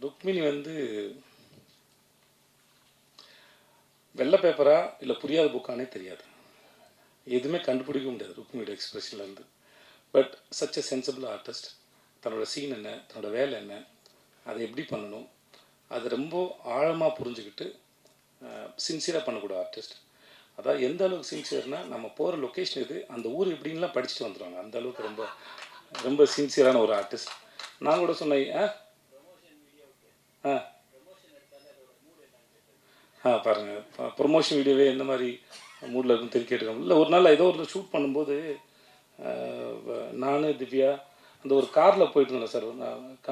ருக்மிணி வந்து வெள்ளை பேப்பரா இல்லை புரியாத புக்கானே தெரியாது. எதுவுமே கண்டுபிடிக்க முடியாது ருக்மிணியோட எக்ஸ்பிரஷன்லேருந்து. But such a sensible artist. தன்னோட சீன் என்ன, தன்னோட வேலை என்ன, அதை எப்படி பண்ணணும், அதை ரொம்ப ஆழமாக புரிஞ்சுக்கிட்டு சின்சியராக பண்ணக்கூடிய ஆர்டிஸ்ட். அதாவது எந்த அளவுக்கு சின்சியர்னால், நம்ம போகிற லொக்கேஷன் இது, அந்த ஊர் எப்படின்லாம் படிச்சுட்டு வந்துடுவாங்க. அந்த அளவுக்கு ரொம்ப ரொம்ப சின்சியரான ஒரு ஆர்டிஸ்ட். நான் கூட சொன்னேன் பாருங்கள், ப்ரொமோஷன் வீடியோவே எந்த மாதிரி மூடில் இருக்குன்னு தெரிவி கேட்டுருக்கோம். இல்லை ஒரு நாள் ஏதோ ஒரு ஷூட் பண்ணும்போது நான் திவ்யா அந்த ஒரு காரில் போயிட்டு இருந்தேன் சார்.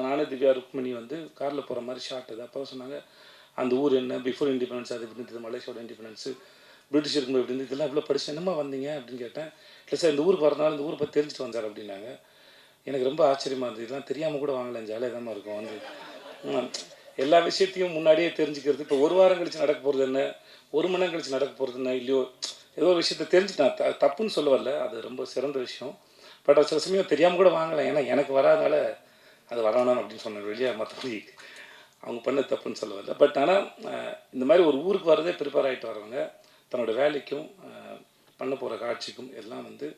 நானே திவ்யா ருக்மிணி வந்து காரில் போகிற மாதிரி ஷார்ட் இது. அப்போ சொன்னாங்க அந்த ஊர் என்ன, பிஃபோர் இண்டிபெண்டன்ஸ் அது எப்படி இருந்தது, மலேசியாவோட இண்டிபெண்டன்ஸு, பிரிட்டிஷ் இருக்கும்போது எப்படி இருந்தது, இதெல்லாம் இவ்வளோ படிச்சு என்னமா வந்தீங்க அப்படின்னு கேட்டேன். இல்லை சார் இந்த ஊருக்கு வரனால இந்த ஊரை பற்றி தெரிஞ்சுட்டு வந்தார் அப்படின்னாங்க. எனக்கு ரொம்ப ஆச்சரியமாக இருந்தது. இதெல்லாம் தெரியாமல் கூட வாங்கலாம், ஜாலியாக தான் இருக்கும் வந்து எல்லா விஷயத்தையும் முன்னாடியே தெரிஞ்சுக்கிறது. இப்போ ஒரு வாரம் கழிச்சு நடக்க போகிறது என்ன, ஒரு மணி நேரம் கழிச்சு நடக்க போகிறது என்ன, இல்லையோ ஏதோ ஒரு விஷயத்தை தெரிஞ்சுட்டேன். தப்புன்னு சொல்ல வரல, அது ரொம்ப சிறந்த விஷயம். பட் அது சில சமயம் தெரியாமல் கூட வாங்கலாம். ஏன்னா எனக்கு வராதனால அது வரணும் அப்படின்னு சொன்னேன் வெளியே. மற்றபடி அவங்க பண்ண தப்புன்னு சொல்ல வரல. பட் ஆனால் இந்த மாதிரி ஒரு ஊருக்கு வரதே ப்ரிப்பேர் ஆகிட்டு வரவங்க தன்னோட வேலைக்கும் பண்ண போகிற காட்சிக்கும் எல்லாம் வந்து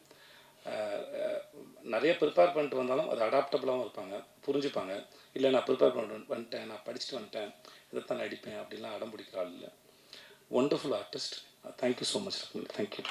நிறைய ப்ரிப்பேர் பண்ணிட்டு வந்தாலும் அது அடாப்டபுளாகவும் இருப்பாங்க, புரிஞ்சுப்பாங்க. இல்லை நான் ப்ரிப்பேர் பண்ணிட்டு வந்துட்டேன், நான் படிச்சுட்டு வந்துட்டேன், இதைத்தான் நடிப்பேன் அப்படின்லாம் அடம் பிடிக்கிற ஆள் இல்லை. Wonderful artist. Thank you so much. Thank you.